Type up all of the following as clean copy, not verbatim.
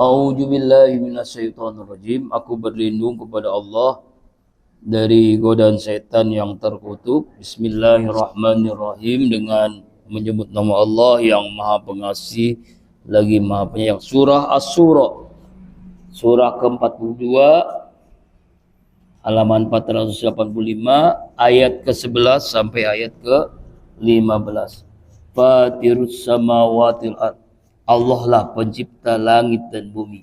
A'udzubillahi minasyaitonirrajim. Aku berlindung kepada Allah dari godaan setan yang terkutuk. Bismillahirrahmanirrahim. Dengan menyebut nama Allah yang Maha Pengasih lagi Maha Penyayang. Surah Asy-Syura, surah ke-42, halaman 485, ayat ke-11 sampai ayat ke-15. Fatirus samawatil ardh. Allah lah pencipta langit dan bumi.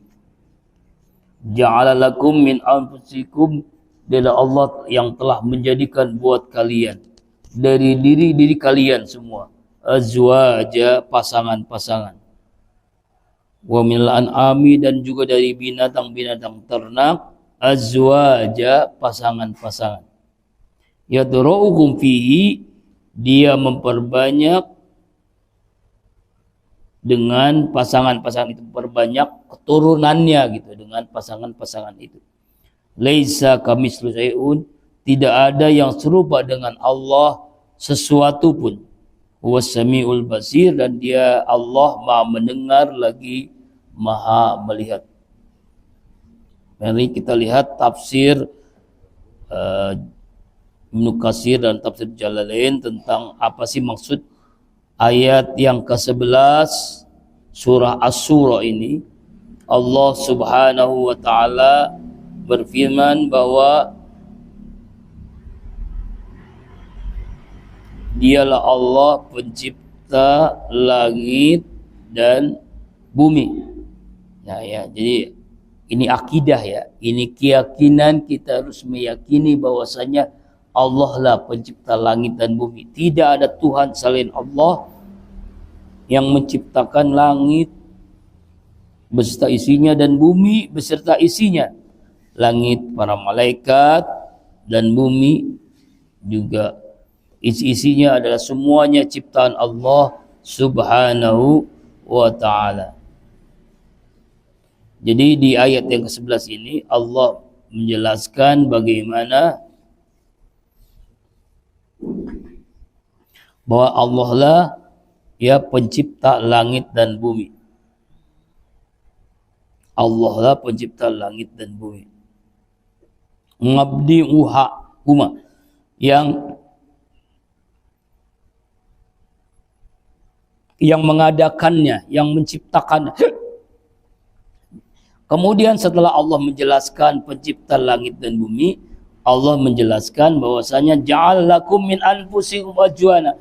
Ja'ala lakum min anfusikum, adalah Allah yang telah menjadikan buat kalian dari diri kalian semua azwaja, pasangan-pasangan. Wa minal an'ami, dan juga dari binatang-binatang ternak azwaja, pasangan-pasangan. Yadra'ukum fihi, dia memperbanyak dengan pasangan-pasangan itu, perbanyak keturunannya gitu dengan pasangan-pasangan itu. Laisa kamitslihi syai'un, tidak ada yang serupa dengan Allah sesuatu pun. Huwas samiul basir, dan dia Allah Maha mendengar lagi Maha melihat. Mari kita lihat tafsir Ibnu Katsir dan tafsir Jalalain tentang apa sih maksud ayat yang ke-11 surah Asy-Syura ini. Allah Subhanahu wa taala berfirman bahwa dialah Allah pencipta langit dan bumi. Nah ya, jadi ini akidah ya, ini keyakinan, kita harus meyakini bahwasanya Allah lah pencipta langit dan bumi. Tidak ada Tuhan selain Allah yang menciptakan langit beserta isinya dan bumi beserta isinya. Langit para malaikat dan bumi juga isi-isinya adalah semuanya ciptaan Allah Subhanahu wa ta'ala. Jadi di ayat yang ke-11 ini Allah menjelaskan bagaimana bahwa Allah lah ya pencipta langit dan bumi. Allah lah pencipta langit dan bumi. Ngabdi'uha huma, yang mengadakannya, yang menciptakan. Kemudian setelah Allah menjelaskan pencipta langit dan bumi, Allah menjelaskan bahwasanya ja'alakum min anfusikum azwaja.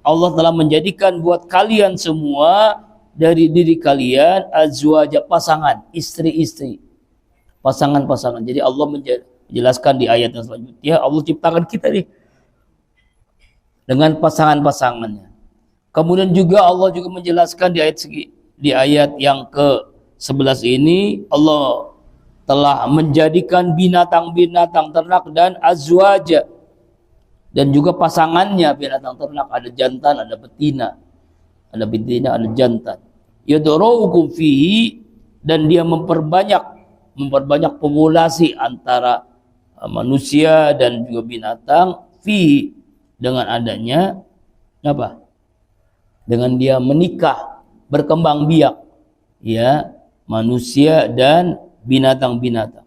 Allah telah menjadikan buat kalian semua dari diri kalian azwaja, pasangan, istri-istri, pasangan-pasangan. Jadi Allah menjelaskan di ayat yang selanjutnya, Allah ciptakan kita nih dengan pasangan-pasangannya. Kemudian juga Allah juga menjelaskan di ayat yang ke-11 ini, Allah telah menjadikan binatang-binatang ternak dan azwaja, dan juga pasangannya binatang ternak, ada jantan, ada betina, ada jantan. Yadru'ukum fihi, dan dia memperbanyak populasi antara manusia dan juga binatang, fihi, dengan adanya apa? Dengan dia menikah, berkembang biak ya, manusia dan binatang-binatang.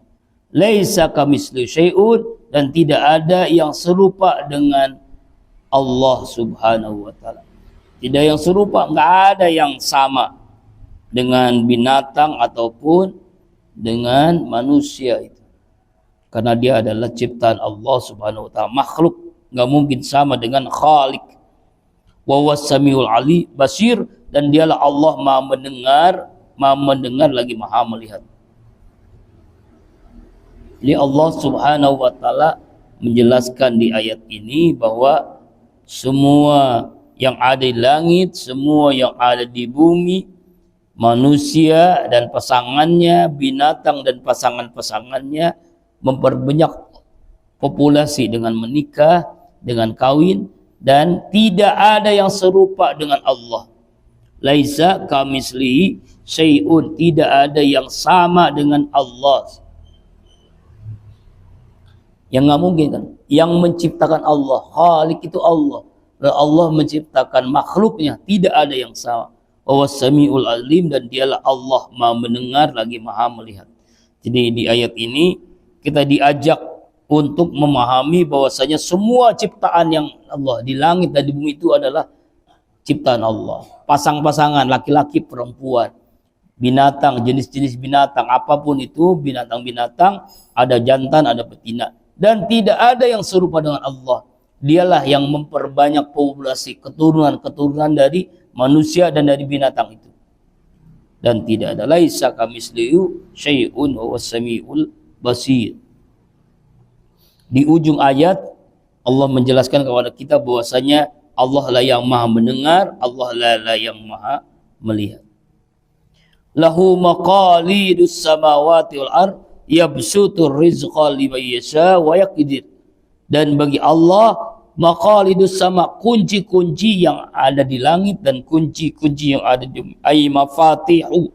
Laisa kamitslihi syai'un, dan tidak ada yang serupa dengan Allah Subhanahu wa taala. Tidak yang serupa, enggak ada yang sama dengan binatang ataupun dengan manusia itu. Karena dia adalah ciptaan Allah Subhanahu wa taala, makhluk, enggak mungkin sama dengan Khalik. Wa huwas samiul ali basir, dan dialah Allah Maha mendengar lagi Maha melihat. Jadi Allah Subhanahu wa taala menjelaskan di ayat ini bahwa semua yang ada di langit, semua yang ada di bumi, manusia dan pasangannya, binatang dan pasangan-pasangannya, memperbanyak populasi dengan menikah, dengan kawin, dan tidak ada yang serupa dengan Allah. Laisa kamitslihi syai'un, tidak ada yang sama dengan Allah. Yang nggak mungkin kan? Yang menciptakan Allah, Khalik itu Allah. Allah menciptakan makhluknya, tidak ada yang sama. wa was-sami'ul alim, dan dialah Allah Maha mendengar lagi Maha melihat. Jadi di ayat ini kita diajak untuk memahami bahwasanya semua ciptaan yang Allah di langit dan di bumi itu adalah ciptaan Allah. Pasang-pasangan, laki-laki, perempuan, binatang, jenis-jenis binatang, apapun itu, binatang-binatang, ada jantan, ada betina. Dan tidak ada yang serupa dengan Allah. Dialah yang memperbanyak populasi keturunan-keturunan dari manusia dan dari binatang itu. Dan tidak ada laisa kamitslihi syai'un wa was-sami'ul basir. Di ujung ayat Allah menjelaskan kepada kita bahwasanya Allah lah yang Maha mendengar, Allah lah yang Maha melihat. Lahu maqalidus samawati wal ard yabsutur rizqa liman yasha wa yaqdir. Dan bagi Allah maqalidus sama, kunci-kunci yang ada di langit dan kunci-kunci yang ada di ay mafatihu,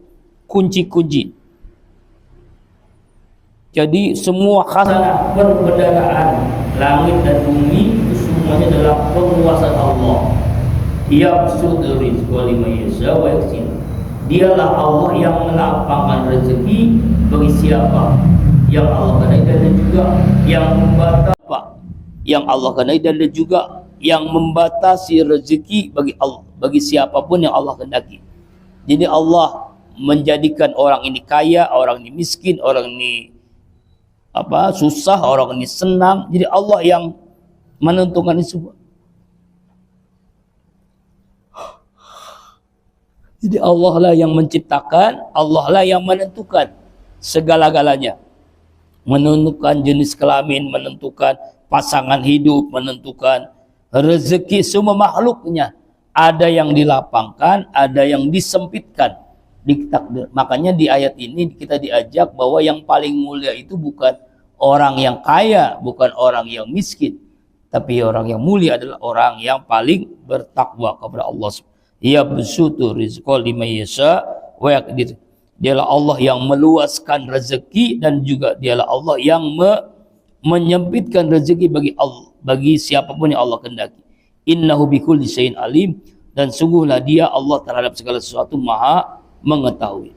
kunci-kunci. Jadi semua khazanah perbendaharaan langit dan bumi itu semuanya adalah penguasaan Allah. Yabsutur rizqa liman yasha wa yaqdir. Dialah Allah yang melapangkan rezeki bagi siapa yang Allah kehendaki, dan juga yang membatasi yang Allah kehendaki, dan juga yang membatasi rezeki bagi siapapun yang Allah kehendaki. Jadi Allah menjadikan orang ini kaya, orang ini miskin, orang ini susah, orang ini senang. Jadi Allah yang menentukan itu semua. Jadi Allah lah yang menciptakan, Allah lah yang menentukan segala-galanya. Menentukan jenis kelamin, menentukan pasangan hidup, menentukan rezeki semua makhluknya. Ada yang dilapangkan, ada yang disempitkan di takdir. Makanya di ayat ini kita diajak bahwa yang paling mulia itu bukan orang yang kaya, bukan orang yang miskin, tapi orang yang mulia adalah orang yang paling bertakwa kepada Allah. Yabsutu rizqa liman yasha wa yaqdir. Dialah Allah yang meluaskan rezeki, dan juga dialah Allah yang menyempitkan rezeki bagi siapapun yang Allah kehendaki. Innahu bikulli syai'in alim, dan sungguhlah Dia Allah terhadap segala sesuatu Maha mengetahui.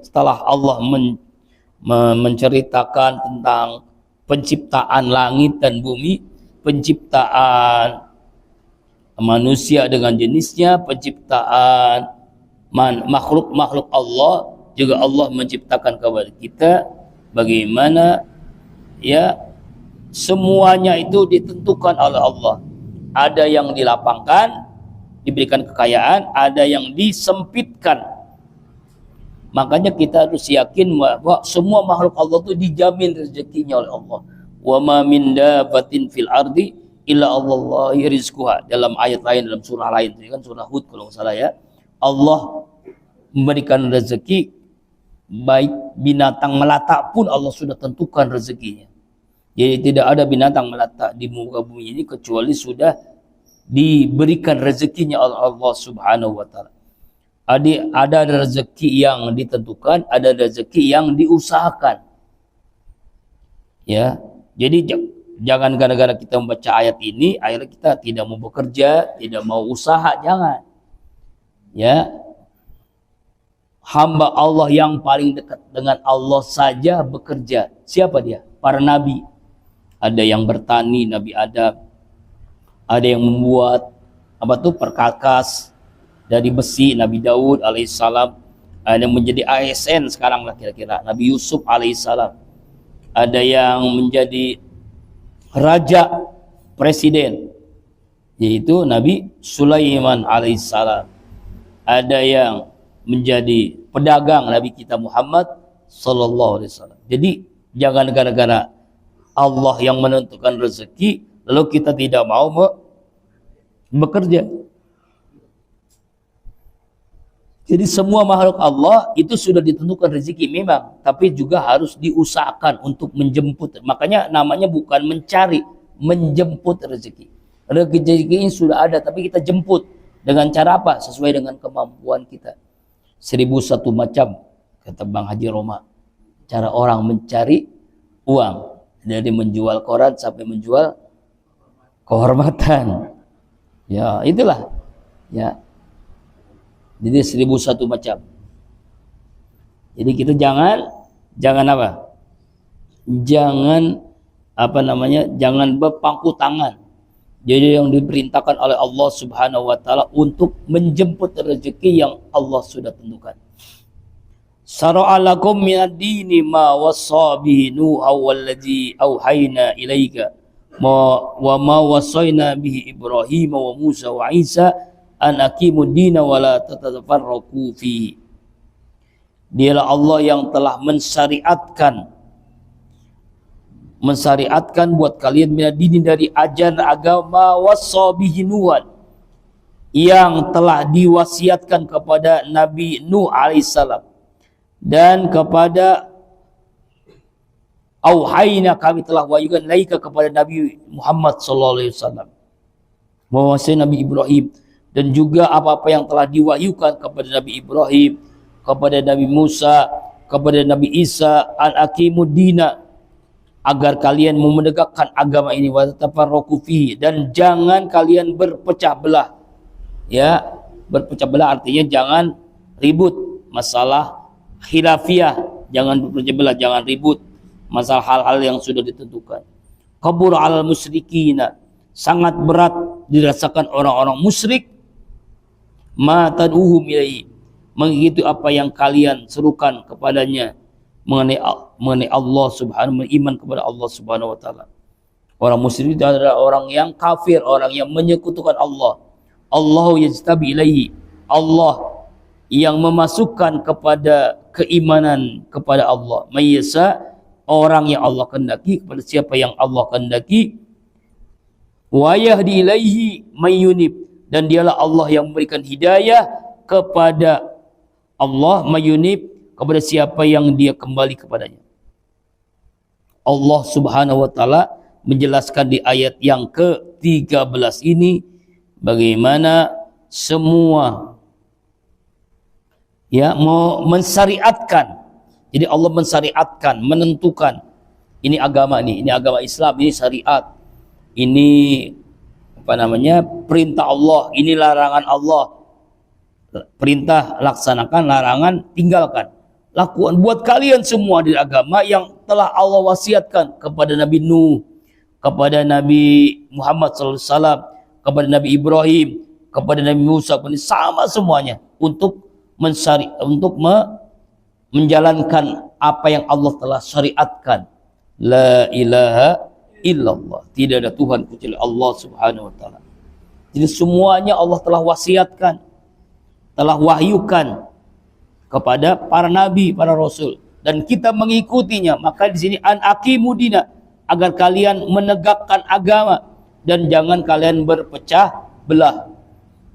Setelah Allah menceritakan tentang penciptaan langit dan bumi, penciptaan manusia dengan jenisnya, penciptaan makhluk-makhluk Allah, juga Allah menciptakan kepada kita bagaimana ya semuanya itu ditentukan oleh Allah. Ada yang dilapangkan, diberikan kekayaan, ada yang disempitkan. Makanya kita harus yakin bahwa semua makhluk Allah itu dijamin rezekinya oleh Allah. Wa ma min dabatin fil ardi illa Allahi rizquha. Dalam ayat lain, dalam surah lain, ini kan surah Hud kalau nggak salah ya. Allah memberikan rezeki, baik binatang melata pun Allah sudah tentukan rezekinya. Jadi tidak ada binatang melata di muka bumi ini kecuali sudah diberikan rezekinya oleh Allah Subhanahu wa taala. Ada rezeki yang ditentukan, ada rezeki yang diusahakan. Ya. Jadi jangan gara-gara kita membaca ayat ini, akhirnya kita tidak mau bekerja, tidak mau usaha, jangan. Ya. Hamba Allah yang paling dekat dengan Allah saja bekerja. Siapa dia? Para nabi. Ada yang bertani, Nabi Adam. Ada yang membuat perkakas dari besi, Nabi Daud alaihissalam. Ada yang menjadi ASN sekarang lah kira-kira, Nabi Yusuf alaihissalam. Ada yang menjadi raja, presiden, yaitu Nabi Sulaiman alaihissalam. Ada yang menjadi pedagang, Nabi kita Muhammad sallallahu alaihi wasallam. Jadi jangan gara-gara Allah yang menentukan rezeki lalu kita tidak mau bekerja. Jadi semua makhluk Allah itu sudah ditentukan rezeki memang, tapi juga harus diusahakan untuk menjemput. Makanya namanya bukan mencari, menjemput rezeki. Rezeki sudah ada, tapi kita jemput dengan cara apa? Sesuai dengan kemampuan kita. 1001 macam, kata Bang Haji Roma, cara orang mencari uang, dari menjual koran sampai menjual kehormatan. Ya itulah. Ya. Jadi 1001 macam. Jadi kita jangan apa? Jangan jangan berpangku tangan. Jadi yang diperintahkan oleh Allah Subhanahu wa taala untuk menjemput rezeki yang Allah sudah tentukan. Syara'a lakum minad dini ma wassa bihi Nuha wallazi auhayna ilaika wa ma wassayna bihi Ibrahim wa Musa wa Isa an aqimud dina wa la tatafarraqu fihi. Dialah Allah yang telah mensyariatkan buat kalian minad dini dari ajaran agama wassa bihi Nuh yang telah diwasiatkan kepada Nabi Nuh alaihissalam, dan kepada auhayna kami telah wahyukan laika kepada Nabi Muhammad sallallahu alaihi wasallam, mewasai Nabi Ibrahim, dan juga apa-apa yang telah diwahyukan kepada Nabi Ibrahim, kepada Nabi Musa, kepada Nabi Isa, an aqimud dina, agar kalian menegakkan agama ini, wa tatafarraqu fihi, dan jangan kalian berpecah belah. Ya, berpecah belah artinya jangan ribut masalah khilafiyah, jangan berpecah belah, jangan ribut masalah hal-hal yang sudah ditentukan. Kabur alal musyrikina, sangat berat dirasakan orang-orang musyrik, ma tad'uhum ilaihi, mengikuti apa yang kalian serukan kepadanya mengenai Allah Subhanahu wa ta'ala, iman kepada Allah Subhanahu wa ta'ala. Orang musyrik itu adalah orang yang kafir, orang yang menyekutukan Allah. Allahu yajtabi ilaihi, Allah yang memasukkan kepada keimanan kepada Allah. Mayyasa, orang yang Allah kehendaki, kepada siapa yang Allah kehendaki. Wa yahdi ilaihi mayyunib, dan dialah Allah yang memberikan hidayah kepada Allah, mayyunib, kepada siapa yang dia kembali kepadanya. Allah Subhanahu wa taala menjelaskan di ayat yang ke-13 ini bagaimana semua mau mensyariatkan. Jadi Allah mensyariatkan, menentukan ini agama ini agama Islam, ini syariat. Ini perintah Allah, ini larangan Allah. Perintah laksanakan, larangan tinggalkan. Lakukan buat kalian semua di agama yang telah Allah wasiatkan kepada Nabi Nuh, kepada Nabi Muhammad SAW, kepada Nabi Ibrahim, kepada Nabi Musa, sama semuanya untuk menjalankan apa yang Allah telah syariatkan. La ilaha illallah, tidak ada Tuhan kecuali Allah Subhanahu wa taala. Jadi semuanya Allah telah wasiatkan, telah wahyukan kepada para nabi, para rasul, dan kita mengikutinya. Maka di sini an aqimudina, agar kalian menegakkan agama dan jangan kalian berpecah belah.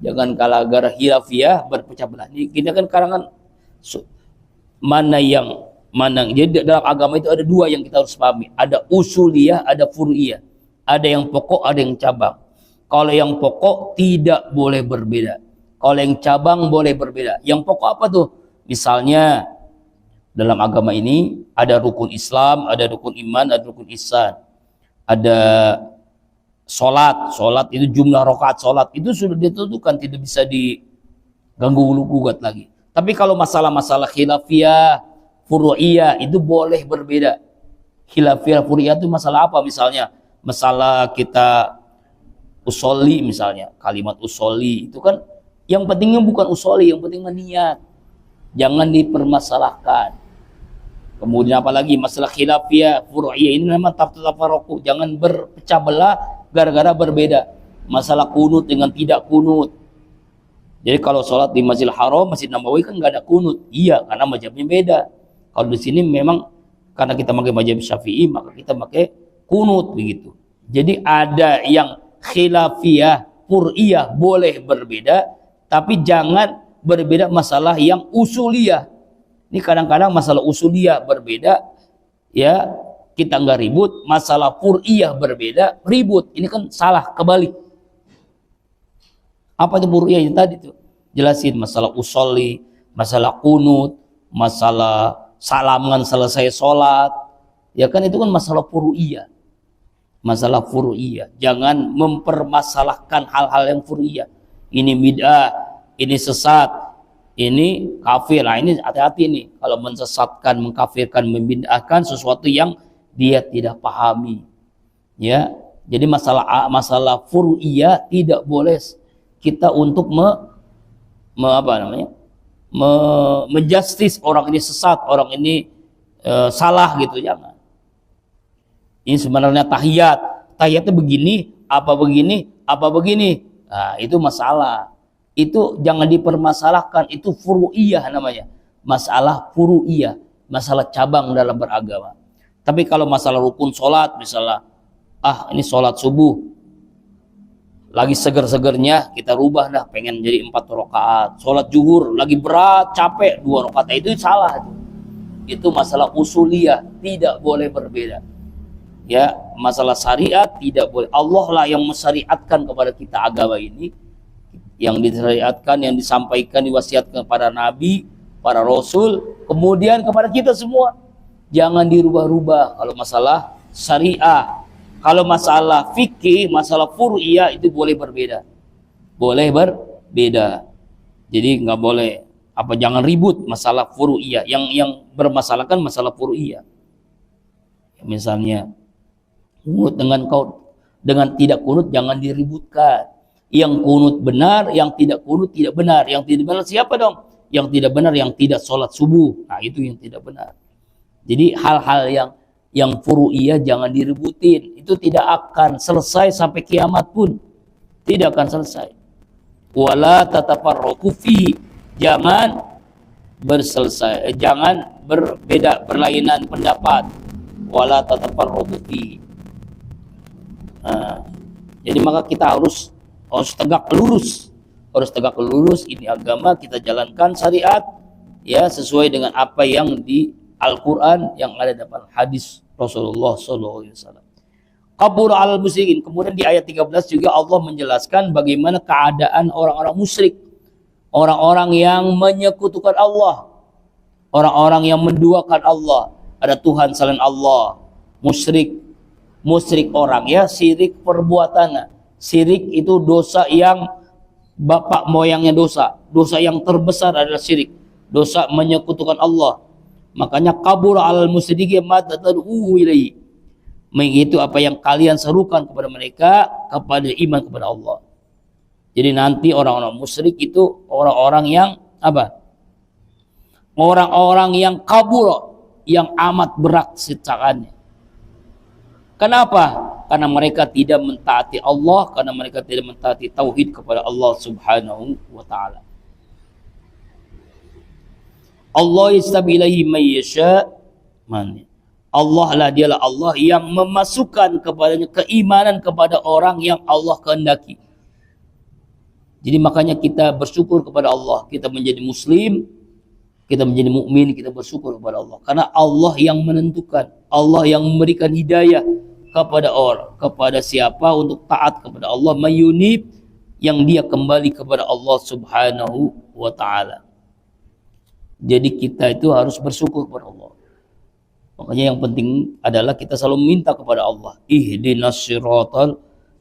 Jangan kalah gara khilafiyah berpecah belah. Ini kita kan karangan mana. Jadi dalam agama itu ada dua yang kita harus pahami. Ada usuliyah, ada fur'iyah. Ada yang pokok, ada yang cabang. Kalau yang pokok tidak boleh berbeda. Kalau yang cabang boleh berbeda. Yang pokok apa tuh? Misalnya dalam agama ini ada rukun Islam, ada rukun iman, ada rukun ihsan. Ada Sholat itu jumlah rakaat sholat itu sudah ditentukan, tidak bisa diganggu gugat lagi. Tapi kalau masalah-masalah khilafiyah, furu'iyah itu boleh berbeda. Khilafiyah, furu'iyah itu masalah apa? Misalnya masalah kita usolli, misalnya kalimat usolli itu kan yang pentingnya bukan usolli, yang penting niat, jangan dipermasalahkan. Kemudian apalagi masalah khilafiyah, furu'iyah ini memang tafarruq, jangan berpecah belah gara-gara berbeda. Masalah kunut dengan tidak kunut. Jadi kalau sholat di Masjidil Haram, Masjid Nabawi kan nggak ada kunut. Iya, karena mazhabnya beda. Kalau di sini memang karena kita pakai mazhab Syafi'i, maka kita pakai kunut begitu. Jadi ada yang khilafiyah, fur'iyah boleh berbeda, tapi jangan berbeda masalah yang usuliyah. Ini kadang-kadang masalah usuliyah berbeda, ya kita nggak ribut, masalah fur'iyah berbeda, ribut. Ini kan salah, kebalik. Apa itu fur'iyah yang tadi tuh? Jelasin masalah usolli, masalah kunut, masalah salaman selesai sholat. Ya kan itu kan masalah fur'iyah. Masalah fur'iyah. Jangan mempermasalahkan hal-hal yang fur'iyah. ini bid'ah, ini sesat, ini kafir. Nah, ini hati-hati nih kalau mensesatkan, mengkafirkan, membid'ahkan sesuatu yang dia tidak pahami. Ya. Jadi masalah furu'iyah tidak boleh kita untuk menjustis orang ini sesat, orang ini salah gitu, jangan. Ini sebenarnya tahiyatnya begini, apa begini. Nah, itu masalah. Itu jangan dipermasalahkan, itu furu'iyah namanya. Masalah furu'iyah, masalah cabang dalam beragama. Tapi kalau masalah rukun sholat, misalnya, ini sholat subuh, lagi seger-segernya, kita rubah dah, pengen jadi 4 rakaat. Sholat zuhur, lagi berat, capek, 2 rakaat, itu salah. Itu masalah usuliyah, tidak boleh berbeda. Ya, masalah syariat tidak boleh. Allah lah yang mensyariatkan kepada kita agama ini, yang disyariatkan, yang disampaikan, diwasiatkan kepada nabi, para rasul, kemudian kepada kita semua. Jangan dirubah-rubah kalau masalah syariah. Kalau masalah fikih, masalah furu'iyah itu boleh berbeda. Boleh berbeda. Jadi nggak boleh jangan ribut masalah furu'iyah. Yang bermasalahkan masalah furu'iyah. Misalnya kunut dengan tidak kunut jangan diributkan. Yang kunut benar, yang tidak kunut tidak benar. Yang tidak benar siapa dong? Yang tidak benar yang tidak sholat subuh. Nah, itu yang tidak benar. Jadi hal-hal yang furu'iyah jangan diributin. Itu tidak akan selesai sampai kiamat pun. Tidak akan selesai. Wala tatafarraqu fi. Jangan berbeda, berlainan pendapat. Wala tatafarraqu fi. Jadi maka kita harus tegak lurus. Harus tegak lurus, ini agama, kita jalankan syariat ya sesuai dengan apa yang di Al-Quran, yang ada dalam hadis Rasulullah SAW. Kabur al musyrikin. Kemudian di ayat 13 juga Allah menjelaskan bagaimana keadaan orang-orang musyrik, orang-orang yang menyekutukan Allah, orang-orang yang menduakan Allah, ada Tuhan selain Allah, musyrik orang ya, syirik perbuatan. Syirik itu dosa yang bapak moyangnya dosa yang terbesar adalah syirik, dosa menyekutukan Allah. Makanya kabur al musyrikin ma tad'u ilaihi. Itu apa yang kalian serukan kepada mereka, kepada iman kepada Allah. Jadi nanti orang-orang musyrik itu orang-orang yang orang-orang yang kabur, yang amat berat siksaannya. Kenapa? Karena mereka tidak mentaati Allah, karena mereka tidak mentaati tauhid kepada Allah Subhanahu wa taala. Allah yastabilahi may yasha. Allah lah, dialah Allah yang memasukkan kepadanya keimanan kepada orang yang Allah kehendaki. Jadi makanya kita bersyukur kepada Allah, kita menjadi muslim, kita menjadi mukmin, kita bersyukur kepada Allah. Karena Allah yang menentukan, Allah yang memberikan hidayah kepada orang, kepada siapa untuk taat kepada Allah, mayunib, yang dia kembali kepada Allah Subhanahu wa taala. Jadi kita itu harus bersyukur kepada Allah. Makanya yang penting adalah kita selalu minta kepada Allah, ihdinas siratal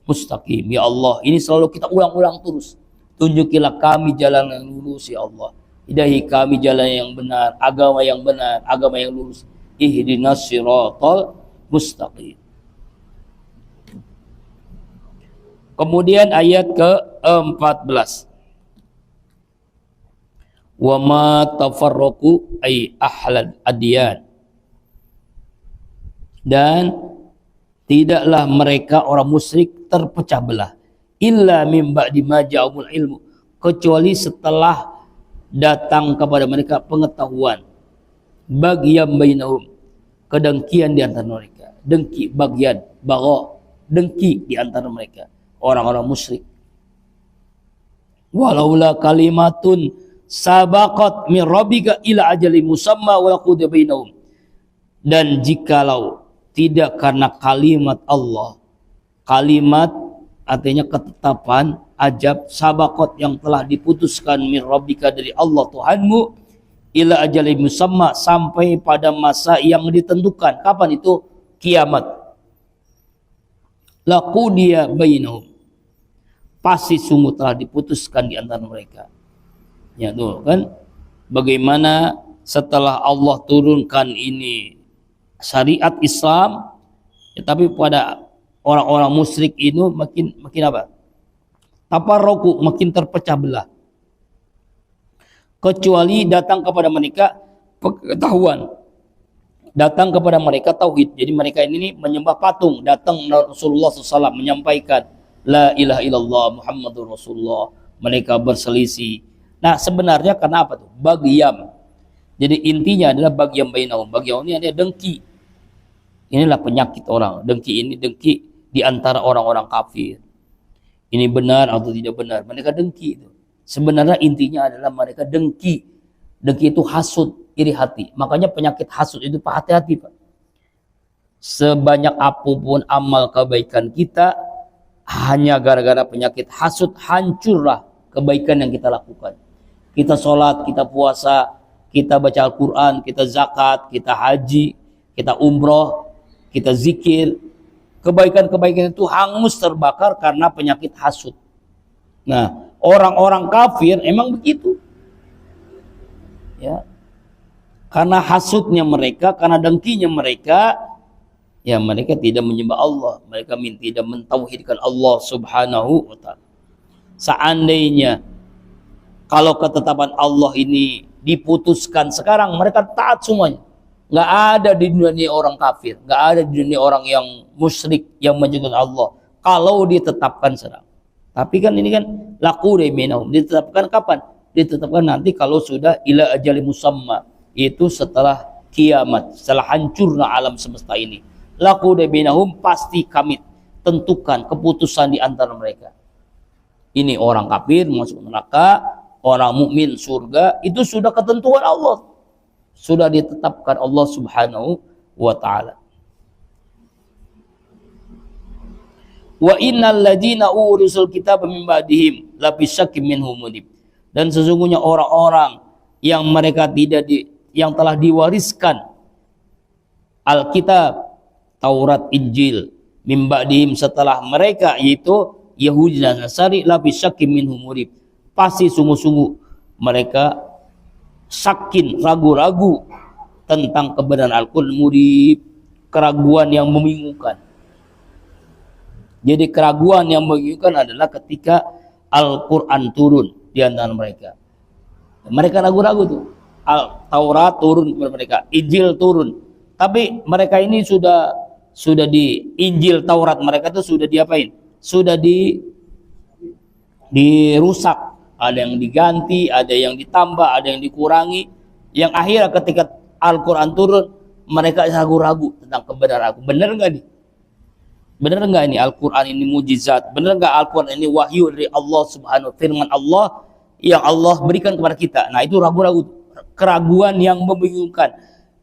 mustaqim. Ya Allah, ini selalu kita ulang-ulang terus. Tunjukilah kami jalan yang lurus ya Allah. Hidahi kami jalan yang benar, agama yang benar, agama yang lurus. Ihdinas siratal mustaqim. Kemudian ayat ke-14. Wa ma tafarraqu ay ahlal adyan. Dan tidaklah mereka orang musyrik terpecah belah illa mim ba'di ma ja'umul ilmu, kecuali setelah datang kepada mereka pengetahuan, bagian bainahum, kedengkian di antara mereka, dengki, bagian, dengki di antara mereka orang-orang musyrik. Walaula kalimatun sabaqat min rabbika ila ajalin musamma wa laqad bainahum. Dan jikalau tidak karena kalimat Allah, kalimat artinya ketetapan, ajab, sabaqat yang telah diputuskan min rabbika dari Allah Tuhanmu, ila ajalin musamma, sampai pada masa yang ditentukan. Kapan itu? Kiamat. Laqudiya bainahum, pasti sungguh telah diputuskan di antara mereka. Ya tuh kan, bagaimana setelah Allah turunkan ini syariat Islam, ya, tapi pada orang-orang musyrik ini makin apa? Taparruku, makin terpecah belah. Kecuali datang kepada mereka pengetahuan, datang kepada mereka tauhid. Jadi mereka ini menyembah patung. Datang Rasulullah SAW menyampaikan la ilaha illallah Muhammadur Rasulullah. Mereka berselisih. Nah sebenarnya karena apa tuh? Bagyam. Jadi intinya adalah bagyam bainahum. Bagyam ini ada dengki. Inilah penyakit orang. Dengki ini dengki di antara orang-orang kafir. Ini benar atau tidak benar. Mereka dengki itu. Sebenarnya intinya adalah mereka dengki. Dengki itu hasud, iri hati. Makanya penyakit hasud itu Pak, hati-hati Pak. Sebanyak apapun amal kebaikan kita, hanya gara-gara penyakit hasud, hancurlah kebaikan yang kita lakukan. Kita sholat, kita puasa, kita baca Al-Quran, kita zakat, kita haji, kita umroh, kita zikir. Kebaikan-kebaikan itu hangus terbakar karena penyakit hasud. Nah, orang-orang kafir emang begitu. Ya. Karena hasudnya mereka, karena dengkinya mereka, ya mereka tidak menyembah Allah, mereka tidak mentauhidkan Allah Subhanahu wa taala. Seandainya kalau ketetapan Allah ini diputuskan sekarang, mereka taat semuanya. Nggak ada di dunia ini orang kafir, nggak ada di dunia orang yang musyrik yang menyekutukan Allah. Kalau ditetapkan sekarang. Tapi kan ini kan laku deh minahum. Ditetapkan kapan? Ditetapkan nanti kalau sudah ila ajali musamma. Itu setelah kiamat, setelah hancurnya alam semesta ini. Laku deh minahum, pasti kami tentukan keputusan di antara mereka. Ini orang kafir masuk neraka, orang mukmin surga, itu sudah ketentuan Allah. Sudah ditetapkan Allah Subhanahu wa taala. Wa innal ladzina urisul kitaba min ba'dihim la bisyakkim minhum mudib. Dan sesungguhnya orang-orang yang mereka yang telah diwariskan Alkitab, Taurat, Injil min ba'dihim setelah mereka, yaitu Yahudi dan Nasrani, la bisyakkim minhum mudib. Pasti sungguh-sungguh mereka sakin, ragu-ragu tentang kebenaran Al-Qur'an, mudib, keraguan yang membingungkan. Jadi keraguan yang membingungkan adalah ketika Al-Quran turun di antara mereka. Mereka ragu-ragu tuh. Taurat turun kepada mereka, Injil turun. Tapi mereka ini sudah di Injil, Taurat mereka itu sudah diapain? Sudah dirusak. Ada yang diganti, ada yang ditambah, ada yang dikurangi. Yang akhirnya ketika Al-Quran turun, mereka ragu-ragu tentang kebenaran aku. Benar nggak nih? Benar enggak ini Al-Quran ini mujizat? Benar enggak Al-Quran ini wahyu dari Allah Subhanahu wa ta'ala, firman Allah yang Allah berikan kepada kita? Nah, itu ragu-ragu, keraguan yang membingungkan.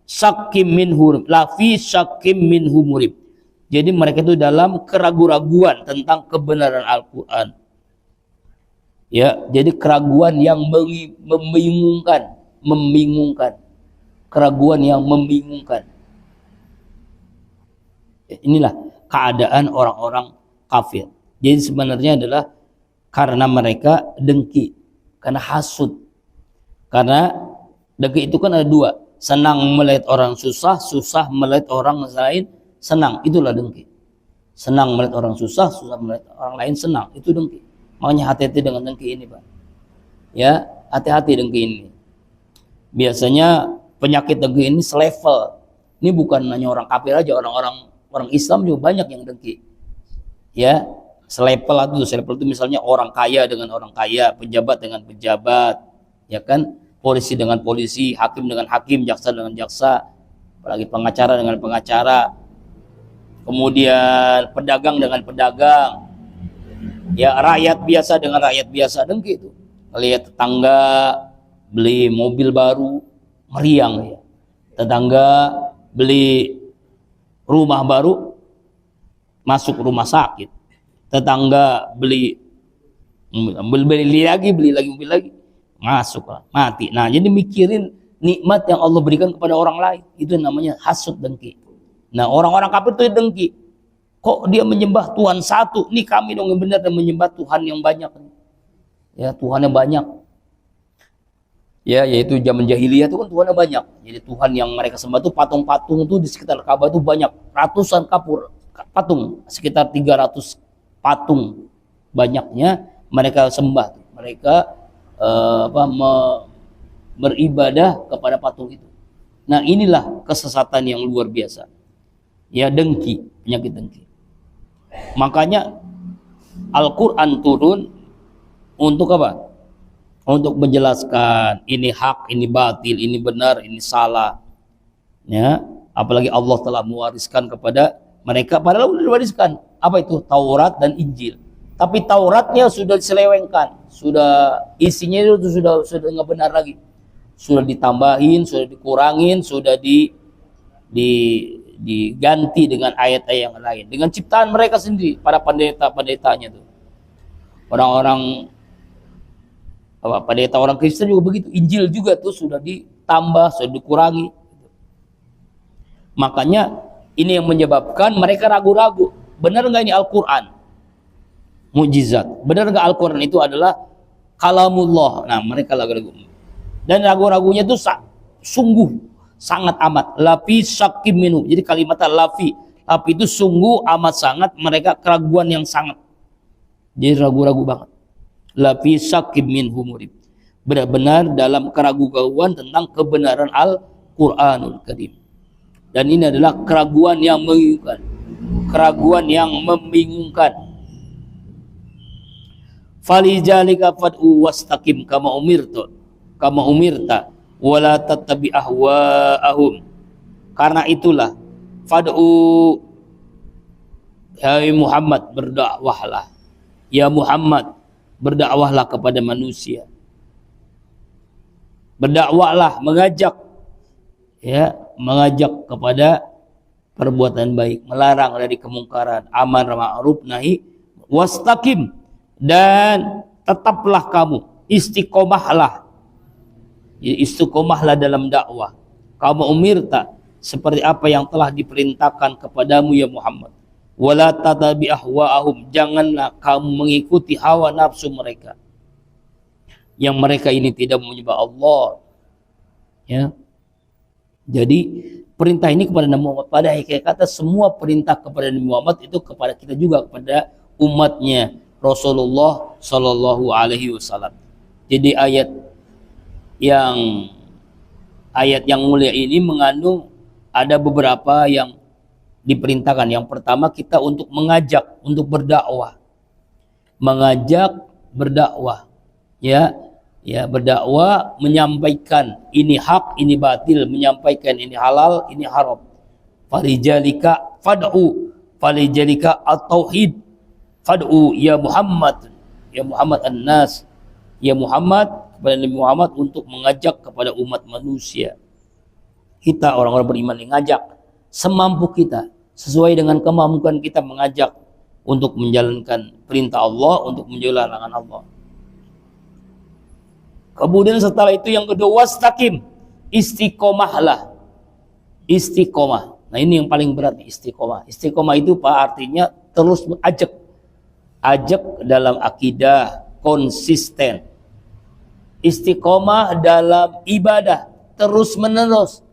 Syakim minhum, lafi syakim minhum murib. Jadi mereka itu dalam keraguan-raguan tentang kebenaran Al-Quran. Ya, jadi keraguan yang membingungkan. Keraguan yang membingungkan. Inilah keadaan orang-orang kafir. Jadi sebenarnya adalah karena mereka dengki, karena hasud. Karena dengki itu kan ada dua, senang melihat orang susah, susah melihat orang lain senang. Itulah dengki. Senang melihat orang susah, susah melihat orang lain senang. Itu dengki. Makanya hati-hati dengan dengki ini, Pak. Ya, hati-hati dengki ini. Biasanya penyakit dengki ini selevel. Ini bukan hanya orang kafir aja, orang Islam juga banyak yang dengki. Ya, selevel itu misalnya orang kaya dengan orang kaya, pejabat dengan pejabat, ya kan? Polisi dengan polisi, hakim dengan hakim, jaksa dengan jaksa, apalagi pengacara dengan pengacara. Kemudian pedagang dengan pedagang. Ya, rakyat biasa dengan rakyat biasa, dengki itu. Lihat tetangga beli mobil baru, meriang ya. Tetangga beli rumah baru, masuk rumah sakit. Tetangga beli lagi mobil lagi, masuk lah, mati. Nah, jadi mikirin nikmat yang Allah berikan kepada orang lain, itu namanya hasud, dengki. Nah, orang-orang kafir itu dengki. Kok dia menyembah Tuhan satu? Nih kami dong yang benar dan menyembah Tuhan yang banyak. Ya, Tuhan yang banyak. Ya, yaitu zaman jahiliyah itu kan Tuhannya banyak. Jadi Tuhan yang mereka sembah itu patung-patung itu di sekitar Ka'bah itu banyak. Ratusan patung, sekitar 300 patung banyaknya mereka sembah. Mereka beribadah kepada patung itu. Nah, inilah kesesatan yang luar biasa. Ya, dengki, penyakit dengki. Makanya Al-Quran turun untuk apa? Untuk menjelaskan ini hak, ini batil, ini benar, ini salah. Ya, apalagi Allah telah mewariskan kepada mereka, padahal sudah diwariskan. Apa itu? Taurat dan Injil. Tapi Tauratnya sudah diselewengkan, sudah isinya itu sudah nggak benar lagi. Sudah ditambahin, sudah dikurangin, sudah diganti dengan ayat-ayat yang lain, dengan ciptaan mereka sendiri, para pendeta-pendetanya tuh. Orang-orang pendeta orang Kristen juga begitu. Injil juga tuh sudah ditambah, sudah dikurangi. Makanya ini yang menyebabkan mereka ragu-ragu. Benar nggak ini Al-Quran? Mukjizat. Benar nggak Al-Quran itu adalah kalamullah? Nah, mereka ragu-ragu. Dan ragu-ragunya itu sungguh sangat amat. Lafi syakim minhu. Jadi kalimatnya lafi itu sungguh amat sangat, mereka keraguan yang sangat. Jadi ragu-ragu banget. Lafi syakim minhu murib. Benar-benar dalam keraguan tentang kebenaran Al-Quranul Karim. Dan ini adalah keraguan yang membingungkan. Keraguan yang membingungkan. Falijalika fad'u wastaqim kama umirta wala tattabi ahwa'ahum. Karena itulah fad'u, hai Muhammad, berdakwahlah. Ya Muhammad, berdakwahlah kepada manusia. Berdakwahlah, mengajak, ya, mengajak kepada perbuatan baik, melarang dari kemungkaran, amar ma'ruf nahi wastaqim, dan tetaplah kamu, istiqomahlah. Istiqomahlah dalam dakwah. Kamu umirta, seperti apa yang telah diperintahkan kepadamu ya Muhammad. Wala tatabi ahwa'ahum, janganlah kamu mengikuti hawa nafsu mereka. Yang mereka ini tidak menyembah Allah. Ya. Jadi perintah ini kepada Nabi Muhammad, pada hakikatnya semua perintah kepada Nabi Muhammad itu kepada kita juga, kepada umatnya Rasulullah Shallallahu Alaihi Wasallam. Jadi ayat yang mulia ini mengandung ada beberapa yang diperintahkan. Yang pertama, kita untuk mengajak, untuk berdakwah, mengajak berdakwah, ya berdakwah, menyampaikan ini hak, ini batil, menyampaikan ini halal, ini haram. Falijalika fad'u, falijalika at-tauhid. Fad'u ya Muhammad an-nas, ya Muhammad, kepada Nabi Muhammad untuk mengajak kepada umat manusia. Kita orang-orang beriman mengajak semampu kita, sesuai dengan kemampuan kita, mengajak untuk menjalankan perintah Allah, untuk menjalankan larangan Allah. Kemudian setelah itu yang kedua, wastaqim, istiqomahlah. Istiqomah. Nah, ini yang paling berat, istiqomah. Istiqomah itu artinya terus ajak dalam akidah, konsisten. Istiqomah dalam ibadah, terus menerus.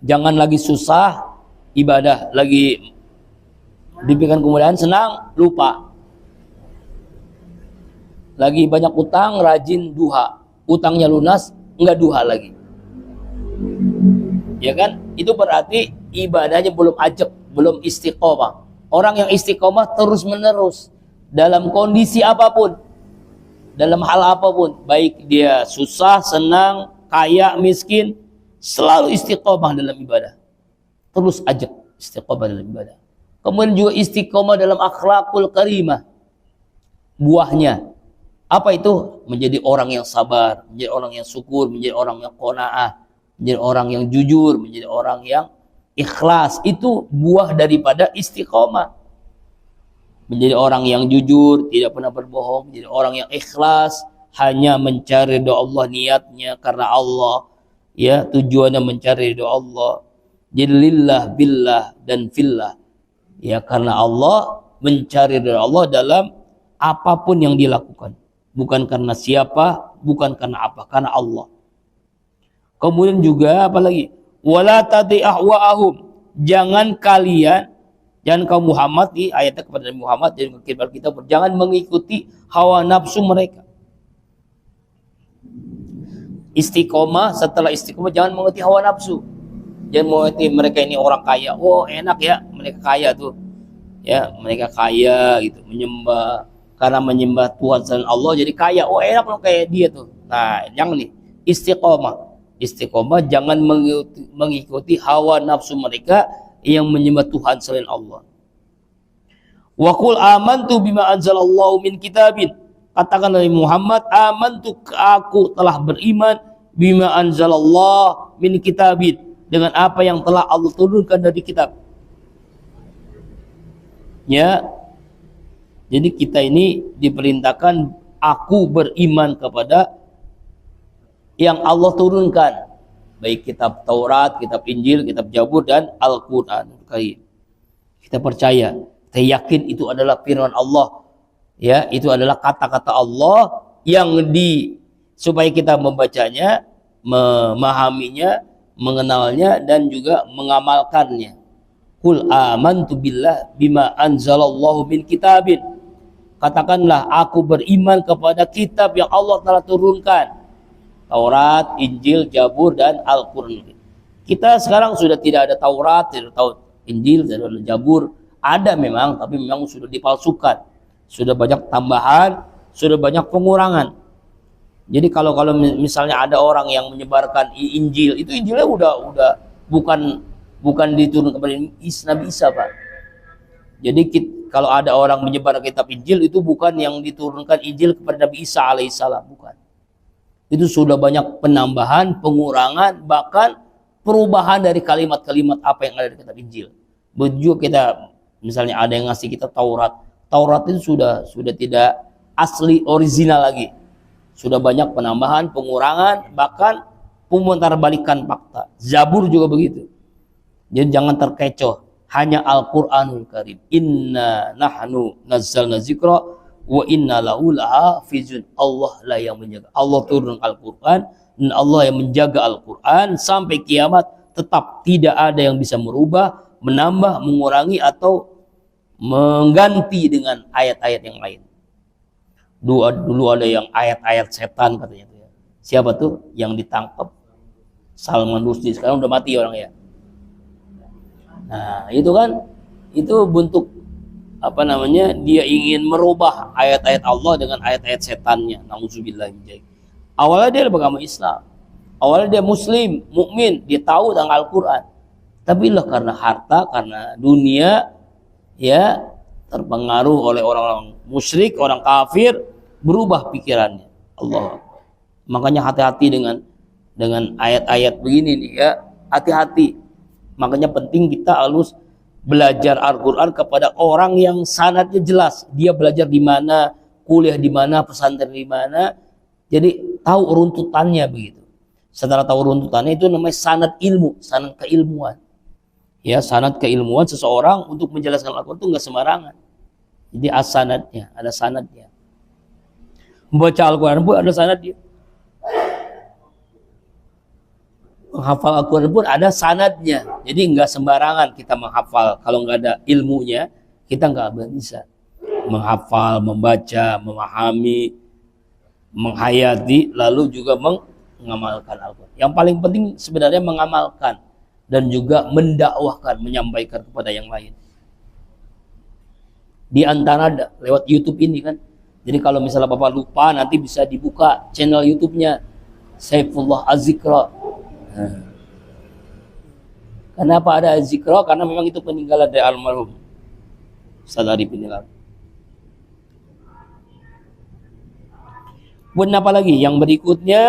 Jangan lagi susah ibadah, lagi diberikan kemudahan, senang, lupa. Lagi banyak utang, rajin duha. Utangnya lunas, enggak duha lagi. Ya kan? Itu berarti ibadahnya belum ajak, belum istiqomah. Orang yang istiqomah terus menerus dalam kondisi apapun, dalam hal apapun, baik dia susah, senang, kaya, miskin, selalu istiqomah dalam ibadah. Terus ajak istiqomah dalam ibadah. Kemudian juga istiqomah dalam akhlakul karimah. Buahnya apa itu? Menjadi orang yang sabar, menjadi orang yang syukur, menjadi orang yang qanaah, menjadi orang yang jujur, menjadi orang yang ikhlas. Itu buah daripada istiqomah. Menjadi orang yang jujur, tidak pernah berbohong, menjadi orang yang ikhlas, hanya mencari ridha Allah, niatnya karena Allah, ya, tujuannya mencari ridha Allah. Jadi lillah, billah, dan fillah. Ya, karena Allah mencari dari Allah dalam apapun yang dilakukan. Bukan karena siapa, bukan karena apa, karena Allah. Kemudian juga apalagi? Wala tati ahwa'ahum. Jangan kaum Muhammad, di ayatnya kepada Nabi Muhammad dan kita jangan mengikuti hawa nafsu mereka. Istiqomah, setelah istiqomah jangan mengikuti hawa nafsu. Jangan mengikuti mereka ini orang kaya. Oh, enak ya, mereka kaya tuh. Ya, mereka kaya gitu, karena menyembah Tuhan selain Allah jadi kaya. Oh, enak loh kayak dia tuh. Nah, jangan nih. Istiqomah jangan mengikuti hawa nafsu mereka yang menyembah Tuhan selain Allah. Wa qul amantu bima anzalallahu min kitabin. Katakan Nabi Muhammad, amantu, aku telah beriman bima anzalallahu min kitabin, dengan apa yang telah Allah turunkan dari kitab. Ya. Jadi kita ini diperintahkan aku beriman kepada yang Allah turunkan, baik kitab Taurat, kitab Injil, kitab Zabur dan Al-Qur'an. Kita percaya, kita yakin itu adalah firman Allah. Ya, itu adalah kata-kata Allah yang supaya kita membacanya, memahaminya, mengenalnya dan juga mengamalkannya. Qul amantu billah bima anzalallahu min kitabin. Katakanlah aku beriman kepada kitab yang Allah telah turunkan. Taurat, Injil, Zabur dan Al-Qur'an. Kita sekarang sudah tidak ada Taurat, tidak ada Injil, tidak ada Zabur. Ada memang, tapi memang sudah dipalsukan. Sudah banyak tambahan, sudah banyak pengurangan. Jadi kalau misalnya ada orang yang menyebarkan Injil, itu Injilnya udah bukan diturunkan kepada Nabi Isa, Pak. Jadi kalau ada orang menyebar kitab Injil, itu bukan yang diturunkan Injil kepada Nabi Isa alaihissalam, bukan. Itu sudah banyak penambahan, pengurangan, bahkan perubahan dari kalimat-kalimat apa yang ada di kitab Injil. Begitu kita misalnya ada yang ngasih kita Taurat itu sudah tidak asli original lagi. Sudah banyak penambahan, pengurangan, bahkan pemutarbalikan fakta. Zabur juga begitu. Jadi jangan terkecoh. Hanya Al-Qur'anul Karim. Inna nahnu nazzalna dzikra wa inna lahu lahafizun. Allah lah yang menjaga. Allah turun Al-Qur'an dan Allah yang menjaga Al-Qur'an sampai kiamat. Tetap tidak ada yang bisa merubah, menambah, mengurangi atau mengganti dengan ayat-ayat yang lain. Dulu ada yang ayat-ayat setan katanya tuh ya. Siapa tuh yang ditangkap? Salman Rushdie, sekarang udah mati orang ya. Nah, itu kan itu bentuk apa namanya? Dia ingin merubah ayat-ayat Allah dengan ayat-ayat setannya. Nauzubillah min dzalik. Awalnya dia beragama Islam. Awalnya dia muslim, mukmin, dia tahu tentang Al-Qur'an. Tapi lah karena harta, karena dunia, ya terpengaruh oleh orang-orang musyrik, orang kafir, berubah pikirannya. Allah. Makanya hati-hati dengan ayat-ayat begini nih ya. Hati-hati. Makanya penting kita harus belajar Al-Qur'an kepada orang yang sanadnya jelas. Dia belajar di mana, kuliah di mana, pesantren di mana. Jadi tahu runtutannya begitu. Setelah tahu runtutannya itu namanya sanad ilmu, sanad keilmuan. Ya, sanad keilmuan seseorang untuk menjelaskan Al-Qur'an itu enggak sembarangan. Jadi as-sanadnya, ada sanadnya. Membaca Al-Qur'an pun ada sanadnya. Menghafal Al-Qur'an pun ada sanadnya. Jadi enggak sembarangan kita menghafal. Kalau enggak ada ilmunya, kita enggak bisa menghafal, membaca, memahami, menghayati, lalu juga mengamalkan Al-Qur'an. Yang paling penting sebenarnya mengamalkan dan juga mendakwahkan, menyampaikan kepada yang lain. Di antara lewat YouTube ini kan. Jadi kalau misalnya Bapak lupa, nanti bisa dibuka channel YouTube-nya Saifullah Az-Zikra. Kenapa ada Az-Zikra? Karena memang itu peninggalan dari almarhum Ustaz Arif Inilah. Kemudian apa lagi? Yang berikutnya,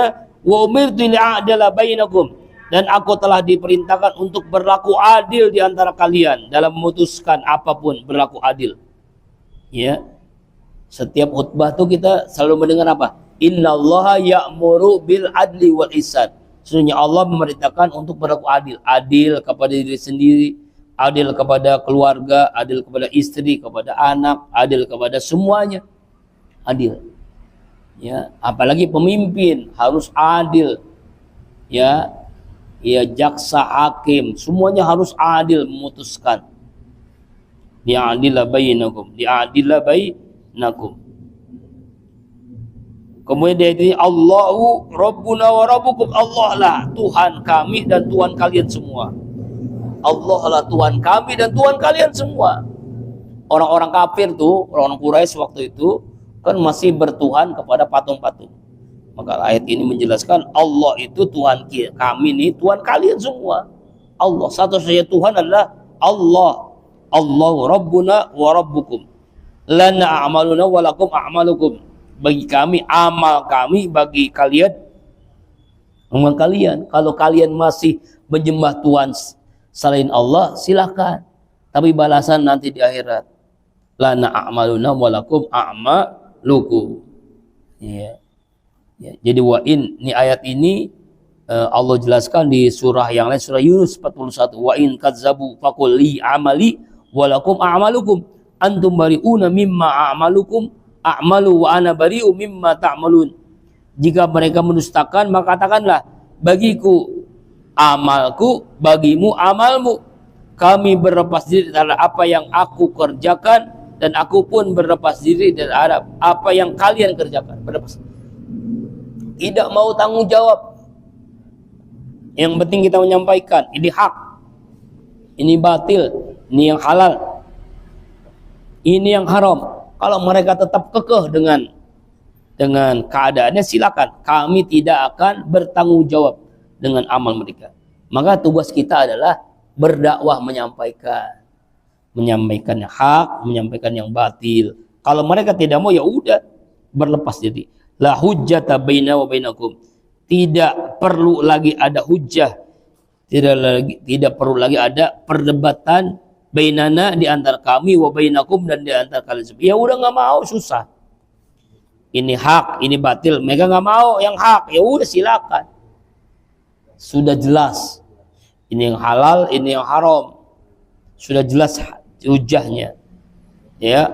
wa umirtu li'adala bainakum, dan aku telah diperintahkan untuk berlaku adil di antara kalian dalam memutuskan apapun, berlaku adil. Ya. Setiap khutbah tuh kita selalu mendengar apa? Innallaha ya'muru bil adli wal ihsan. Sesungguhnya Allah memerintahkan untuk berlaku adil. Adil kepada diri sendiri, adil kepada keluarga, adil kepada istri, kepada anak, adil kepada semuanya. Adil. Ya, apalagi pemimpin harus adil. Ya, jaksa, hakim, semuanya harus adil memutuskan. Li'adila bainakum, li'adila bainakum. Kemudian dia itu Allahu Rabbuna wa Rabbukum, Allah lah Tuhan kami dan Tuhan kalian semua. Allah lah Tuhan kami dan Tuhan kalian semua. Orang-orang kafir tuh, orang Quraisy waktu itu kan masih bertuhan kepada patung-patung. Maka ayat ini menjelaskan Allah itu Tuhan kami nih, Tuhan kalian semua. Allah satu-satunya Tuhan adalah Allah. Allahu Rabbuna wa Rabbukum. Lana a'maluna wa lakum a'malukum. Bagi kami amal kami, bagi kalian amal kalian. Kalau kalian masih menyembah Tuhan selain Allah, silakan. Tapi balasan nanti di akhirat. Lana a'maluna wa lakum a'malukum. Ya. Ya. Jadi ini ayat ini Allah jelaskan di surah yang lain, surah Yunus 41. Wa in kadzabu faqul li amali wa lakum a'malukum antum bari'una mimma a'malukum a'malu wa ana bari'u mimma ta'malun. Jika mereka mendustakan, maka katakanlah, bagiku amalku, bagimu amalmu. Kami berlepas diri dari apa yang aku kerjakan, dan aku pun berlepas diri dari apa yang kalian kerjakan. Berlepas. Tidak mau tanggung jawab. Yang penting kita menyampaikan, ini hak, ini batil, ini yang halal, ini yang haram. Kalau mereka tetap kekeh dengan keadaannya, silakan. Kami tidak akan bertanggung jawab dengan amal mereka. Maka tugas kita adalah berdakwah, menyampaikan yang hak, menyampaikan yang batil. Kalau mereka tidak mau, ya udah, berlepas diri. La hujjata baina wa bainakum. Tidak perlu lagi ada hujjah. Tidak perlu lagi ada perdebatan bainana, di antara kami, wa bainakum, dan di antara kalian. Ya udah, nggak mau, susah. Ini hak, ini batil. Mereka nggak mau yang hak. Ya udah, silakan. Sudah jelas. Ini yang halal, ini yang haram. Sudah jelas hujahnya. Ya.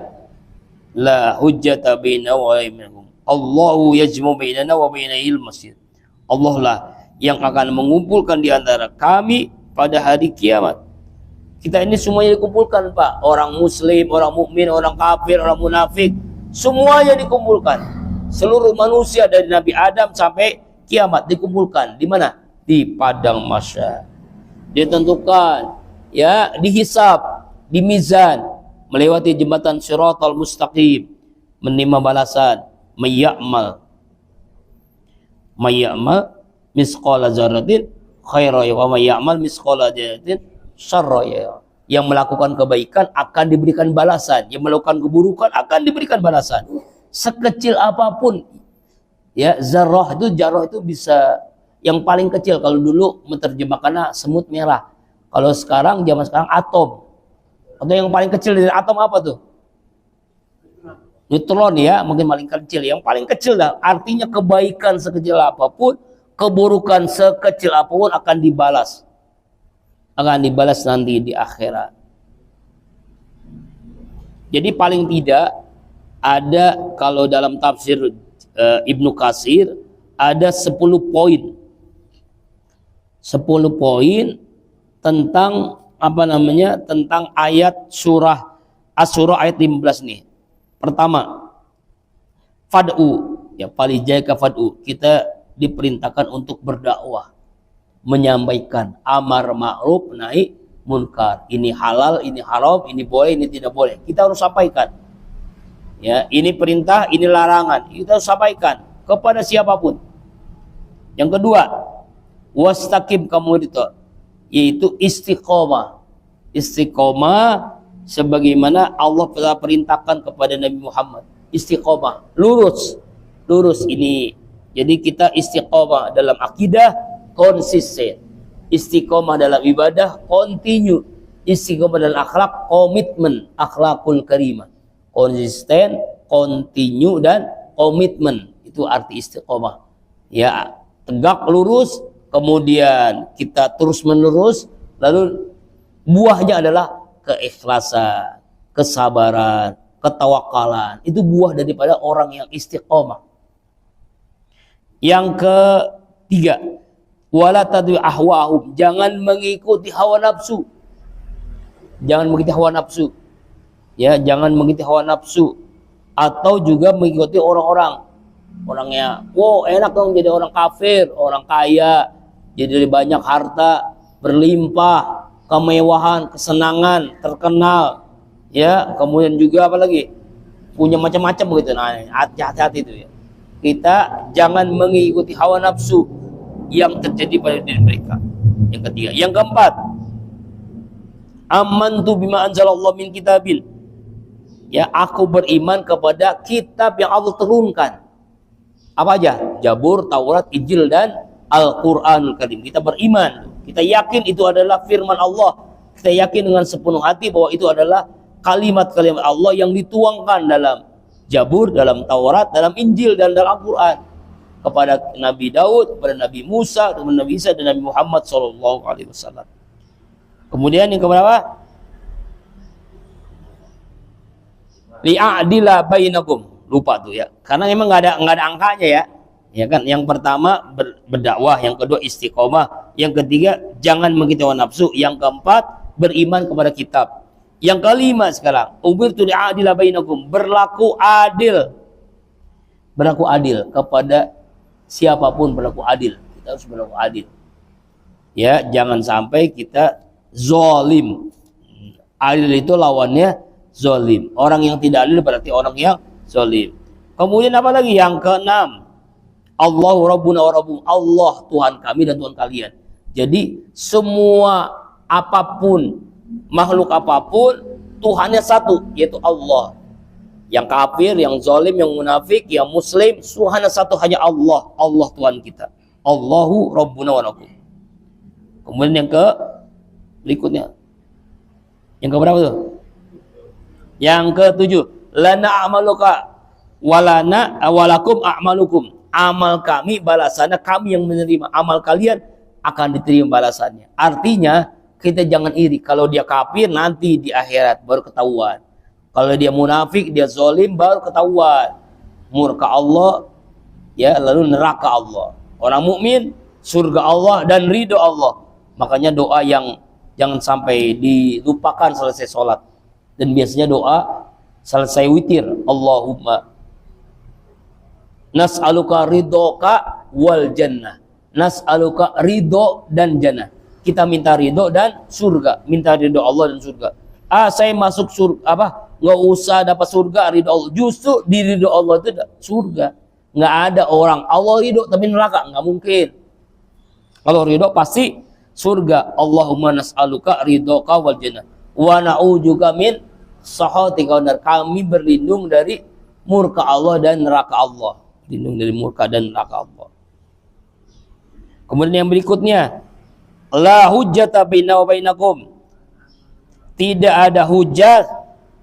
La hujjata baina wa bainakum. Allahu yajmu bainana wa bainal masjid. Allah lah yang akan mengumpulkan di antara kami pada hari kiamat. Kita ini semuanya dikumpulkan, Pak. Orang muslim, orang mukmin, orang kafir, orang munafik, semuanya dikumpulkan. Seluruh manusia dari Nabi Adam sampai kiamat dikumpulkan. Di mana? Di padang mahsyar. Ditentukan, ya, dihisab, di mizan, melewati jembatan Shiratal Mustaqim, menerima balasan, mayyamal misqala dzarratin khairan wa mayyamal misqala dzarratin syarra. Yang melakukan kebaikan akan diberikan balasan, yang melakukan keburukan akan diberikan balasan. Sekecil apapun, ya, zarrah itu bisa yang paling kecil. Kalau dulu menerjemahkannya semut merah, kalau sekarang, zaman sekarang, atom. Atau yang paling kecil dari atom apa tuh? Neutron, ya, mungkin paling kecil. Yang paling kecil lah, artinya kebaikan sekecil apapun, keburukan sekecil apapun akan dibalas. Akan dibalas nanti di akhirat. Jadi paling tidak ada, kalau dalam tafsir Ibnu Katsir, ada 10 poin. 10 poin tentang tentang ayat surah Asy-Syura ayat 15 nih. Pertama, fad'u, ya, falijaka fad'u. Kita diperintahkan untuk berdakwah, menyampaikan amar ma'ruf nahi munkar. Ini halal, ini haram, ini boleh, ini tidak boleh. Kita harus sampaikan. Ya, ini perintah, ini larangan. Kita harus sampaikan kepada siapapun. Yang kedua, wastaqim, kamu itu, yaitu istiqomah. Istiqomah sebagaimana Allah telah perintahkan kepada Nabi Muhammad. Istiqomah, lurus. Lurus ini. Jadi kita istiqomah dalam akidah, konsisten. Istiqomah dalam ibadah, continue. Istiqomah dalam akhlak, komitmen, akhlakul karimah. Konsisten, continue, dan komitmen. Itu arti istiqomah. Ya, tegak lurus, kemudian kita terus menerus, lalu Buahnya adalah keikhlasan, kesabaran, ketawakalan. Itu buah daripada orang yang istiqomah. Yang ketiga, wala tadwi ahwahum, jangan mengikuti hawa nafsu. Jangan mengikuti hawa nafsu. Ya, jangan mengikuti hawa nafsu atau juga mengikuti orang-orang. Orangnya, wow enak dong jadi orang kafir, orang kaya, jadi banyak harta, berlimpah, kemewahan, kesenangan, terkenal, ya, kemudian juga apa lagi? Punya macam-macam begitu. Nah, hati-hati itu ya. Kita jangan mengikuti hawa nafsu yang terjadi pada diri mereka. Yang ketiga, yang keempat, amantu bima anzalallahu min kitabin. Ya, aku beriman kepada kitab yang Allah turunkan. Apa aja? Zabur, Taurat, Injil dan Al-Qur'anul Karim. Kita beriman. Kita yakin itu adalah firman Allah. Kita yakin dengan sepenuh hati bahwa itu adalah kalimat-kalimat Allah yang dituangkan dalam Zabur, dalam Taurat, dalam Injil dan dalam Al-Qur'an kepada Nabi Daud, kepada Nabi Musa, kepada Nabi Isa dan Nabi Muhammad SAW. Kemudian yang keberapa? Li'adila bainakum. Lupa tuh ya, karena memang nggak ada angkanya ya. Ya kan, yang pertama berdakwah, yang kedua istiqomah, yang ketiga jangan mengikuti hawa nafsu, yang keempat beriman kepada kitab, yang kelima sekarang umirtu li'adila bainakum, berlaku adil kepada siapapun, berlaku adil. Kita harus berlaku adil ya, jangan sampai kita zalim. Adil itu lawannya zalim. Orang yang tidak adil berarti orang yang zalim. Kemudian apa lagi? Yang keenam, Allahu Rabbuna wa Rabbukum, Allah Tuhan kami dan Tuhan kalian. Jadi semua apapun, makhluk apapun, Tuhannya satu, yaitu Allah. Yang kafir, yang zalim, yang munafik, yang muslim, Tuhannya satu, hanya Allah. Allah Tuhan kita. Allahu Rabbuna wa Rabbukum. Kemudian yang berikutnya, yang keberapa tuh? Yang ketujuh, lana a'maluka walana awalakum a'malukum. Amal kami balasannya kami yang menerima, amal kalian akan diterima balasannya. Artinya kita jangan iri. Kalau dia kafir nanti di akhirat baru ketahuan. Kalau dia munafik, dia zalim baru ketahuan. Murka Allah ya, lalu neraka Allah. Orang mukmin surga Allah dan ridho Allah. Makanya doa yang jangan sampai dilupakan selesai sholat. Dan biasanya doa selesai witir, Allahumma nas'aluka ridhoka wal jannah. Nas'aluka ridho dan jannah. Kita minta ridho dan surga. Minta ridho Allah dan surga. Saya masuk surga, nggak usah dapat surga, ridho Allah. Justru di ridho Allah itu surga. Nggak ada orang Allah ridho tapi neraka, nggak mungkin. Kalau ridho pasti surga. Allahumma nas'aluka ridhoka wal jannah. Wa na'udzuka min sakhatika, kami berlindung dari murka Allah dan neraka Allah. Lindung dari murka dan neraka Allah. Kemudian yang berikutnya, la hujjata baina wa bainakum. Tidak ada hujjah,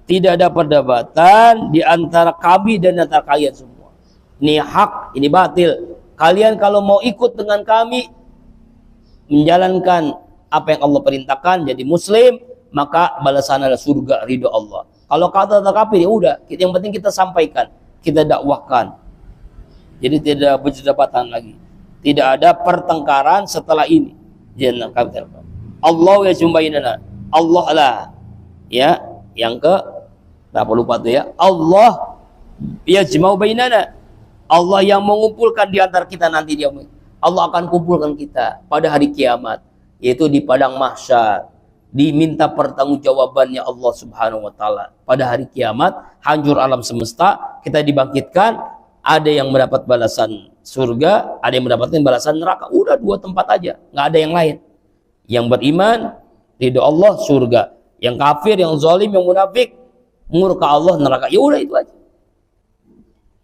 tidak ada perdebatan di antara kami dan antara kalian semua. Ini hak, ini batil. Kalian kalau mau ikut dengan kami menjalankan apa yang Allah perintahkan, jadi muslim, maka balasan adalah surga, ridho Allah. Kalau kata kafir ya udah, yang penting kita sampaikan, kita dakwahkan. Jadi tidak berdebatan lagi. Tidak ada pertengkaran setelah ini. Jangan kafir. Allah ya jumbainana. Allah lah. Ya, yang ke berapa lupa tuh ya. Allah ya jemau bainana. Allah yang mengumpulkan di antara kita nanti dia. Allah akan kumpulkan kita pada hari kiamat, yaitu di padang mahsyar. Diminta pertanggungjawabannya Allah Subhanahu wa taala. Pada hari kiamat, hancur alam semesta, kita dibangkitkan, ada yang mendapat balasan surga, ada yang mendapatkan balasan neraka. Udah dua tempat aja, nggak ada yang lain. Yang beriman, ridho Allah, surga. Yang kafir, yang zalim, yang munafik, murka Allah, neraka. Ya udah itu aja.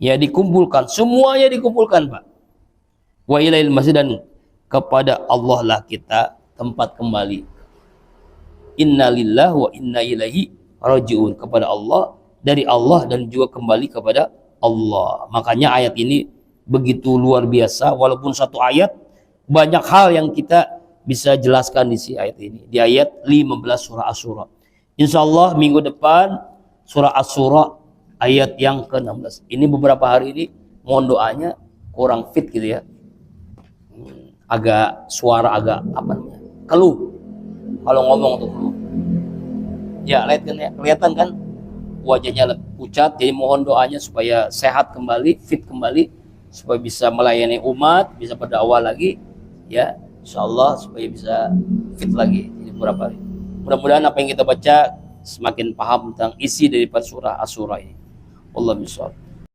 Ya dikumpulkan, semuanya dikumpulkan, Pak. Wa ilail masih, dan kepada Allah lah kita tempat kembali. Inna lillahi wa inna ilaihi raji'un. Kepada Allah, dari Allah dan juga kembali kepada Allah. Makanya ayat ini begitu luar biasa. Walaupun satu ayat, banyak hal yang kita bisa jelaskan di si ayat ini, di ayat 15 surah Asy-Syura. Insyaallah minggu depan surah Asy-Syura ayat yang ke-16. Ini beberapa hari ini mohon doanya kurang fit gitu ya. Agak suara agak apa namanya? Keluh. Kalau ngomong tuh keluh. Ya, kelihatan kan wajahnya pucat, jadi mohon doanya supaya sehat kembali, fit kembali, supaya bisa melayani umat, bisa berdakwah lagi ya. Insyaallah supaya bisa fit lagi. Jadi beberapa hari. Mudah-mudahan apa yang kita baca semakin paham tentang isi daripada surah Asy-Syura ini. Wallahu a'lam.